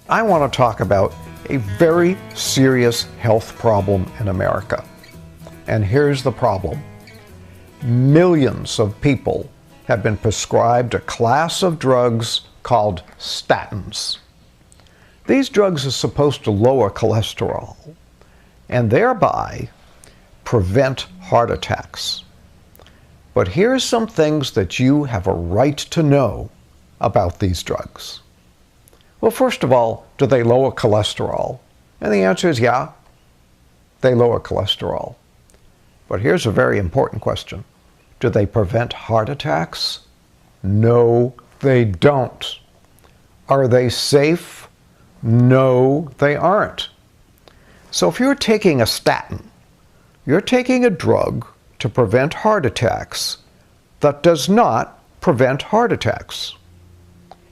I want to talk about a very serious health problem in America. And here's the problem. Millions of people have been prescribed a class of drugs called statins. These drugs are supposed to lower cholesterol and thereby prevent heart attacks. But here's some things that you have a right to know about these drugs. Well, first of all, do they lower cholesterol? And the answer is yeah, they lower cholesterol. But here's a very important question. Do they prevent heart attacks? No, they don't. Are they safe? No, they aren't. So if you're taking a statin, you're taking a drug to prevent heart attacks that does not prevent heart attacks.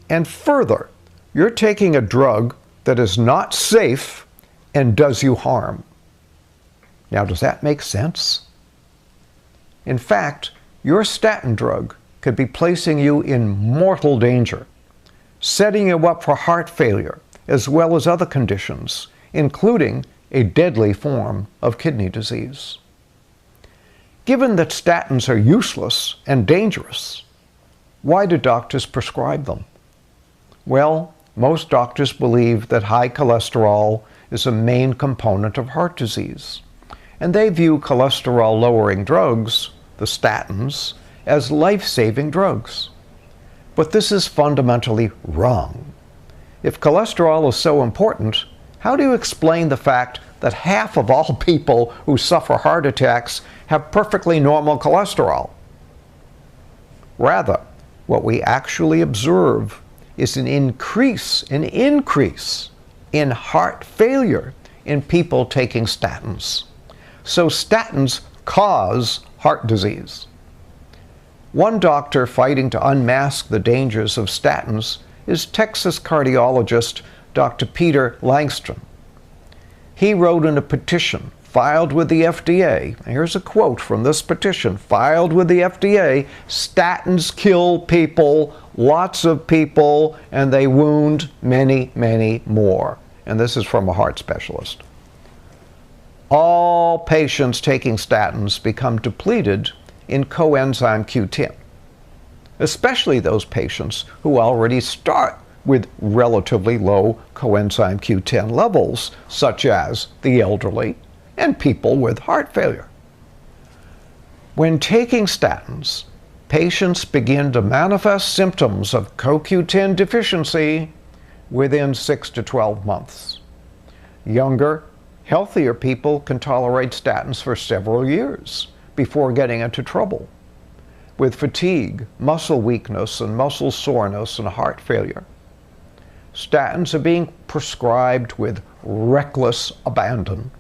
And further, you're taking a drug that is not safe and does you harm. Now, does that make sense? In fact, your statin drug could be placing you in mortal danger, setting you up for heart failure, as well as other conditions, including a deadly form of kidney disease. Given that statins are useless and dangerous, why do doctors prescribe them? Well, most doctors believe that high cholesterol is a main component of heart disease, and they view cholesterol-lowering drugs, the statins, as life-saving drugs. But this is fundamentally wrong. If cholesterol is so important, how do you explain the fact that half of all people who suffer heart attacks have perfectly normal cholesterol? Rather, what we actually observe is an increase in heart failure in people taking statins. So statins cause heart disease. One doctor fighting to unmask the dangers of statins is Texas cardiologist Dr. Peter Langston. He wrote in a petition filed with the FDA, and here's a quote from this petition, filed with the FDA, "Statins kill people, lots of people, and they wound many, many more." And this is from a heart specialist. All patients taking statins become depleted in coenzyme Q10, especially those patients who already start with relatively low coenzyme Q10 levels, such as the elderly and people with heart failure. When taking statins, patients begin to manifest symptoms of CoQ10 deficiency within 6 to 12 months. Younger, healthier people can tolerate statins for several years before getting into trouble with fatigue, muscle weakness, and muscle soreness and heart failure. Statins are being prescribed with reckless abandon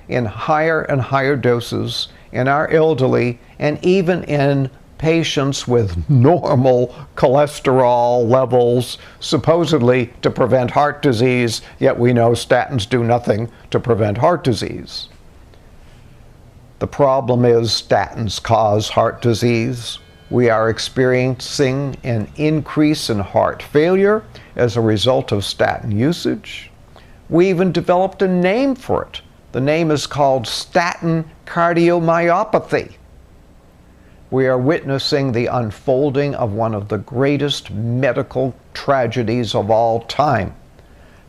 in higher and higher doses in our elderly and even in patients with normal cholesterol levels, supposedly to prevent heart disease, yet we know statins do nothing to prevent heart disease. The problem is statins cause heart disease. We are experiencing an increase in heart failure as a result of statin usage. We even developed a name for it. The name is called statin cardiomyopathy. We are witnessing the unfolding of one of the greatest medical tragedies of all time.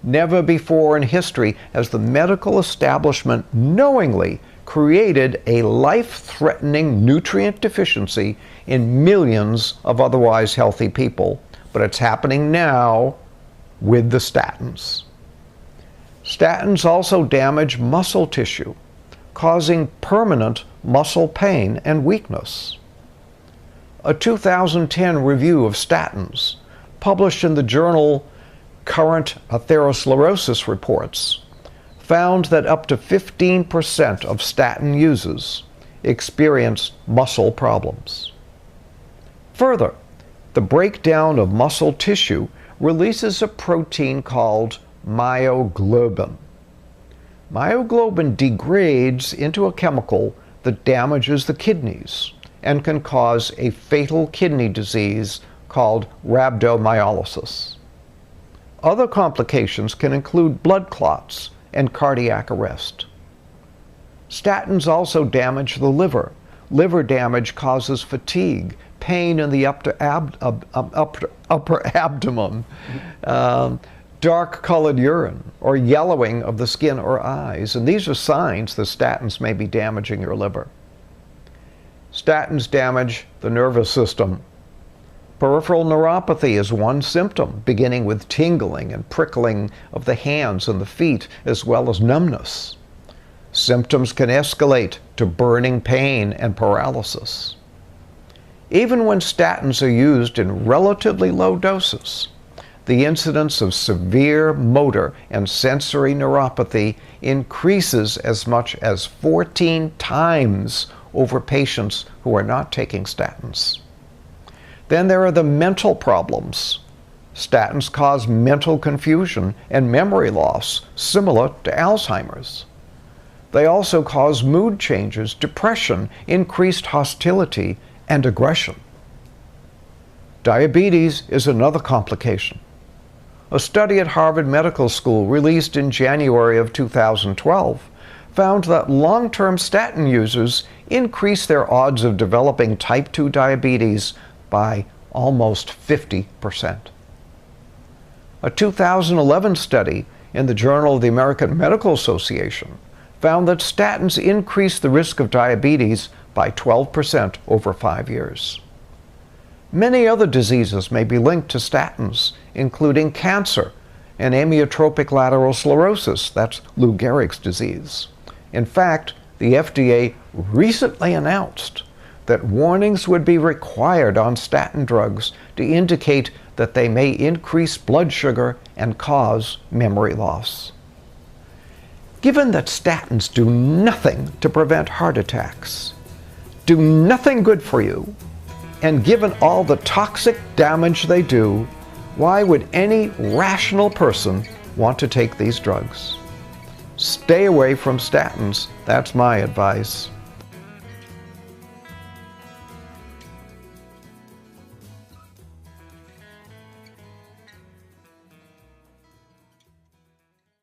Never before in history has the medical establishment knowingly created a life-threatening nutrient deficiency in millions of otherwise healthy people. But it's happening now with the statins. Statins also damage muscle tissue, causing permanent muscle pain and weakness. A 2010 review of statins, published in the journal Current Atherosclerosis Reports, found that up to 15% of statin users experience muscle problems. Further, the breakdown of muscle tissue releases a protein called myoglobin. Myoglobin degrades into a chemical that damages the kidneys and can cause a fatal kidney disease called rhabdomyolysis. Other complications can include blood clots and cardiac arrest. Statins also damage the liver. Liver damage causes fatigue, pain in the upper abdomen, dark-colored urine, or yellowing of the skin or eyes. And these are signs that statins may be damaging your liver. Statins damage the nervous system. Peripheral neuropathy is one symptom, beginning with tingling and prickling of the hands and the feet, as well as numbness. Symptoms can escalate to burning pain and paralysis. Even when statins are used in relatively low doses, the incidence of severe motor and sensory neuropathy increases as much as 14 times over patients who are not taking statins. Then there are the mental problems. Statins cause mental confusion and memory loss, similar to Alzheimer's. They also cause mood changes, depression, increased hostility, and aggression. Diabetes is another complication. A study at Harvard Medical School released in January of 2012 found that long-term statin users increase their odds of developing type 2 diabetes by almost 50%. A 2011 study in the Journal of the American Medical Association found that statins increase the risk of diabetes by 12% over 5 years. Many other diseases may be linked to statins, including cancer and amyotrophic lateral sclerosis, that's Lou Gehrig's disease. In fact, the FDA recently announced that warnings would be required on statin drugs to indicate that they may increase blood sugar and cause memory loss. Given that statins do nothing to prevent heart attacks, do nothing good for you, and given all the toxic damage they do, why would any rational person want to take these drugs? Stay away from statins, that's my advice.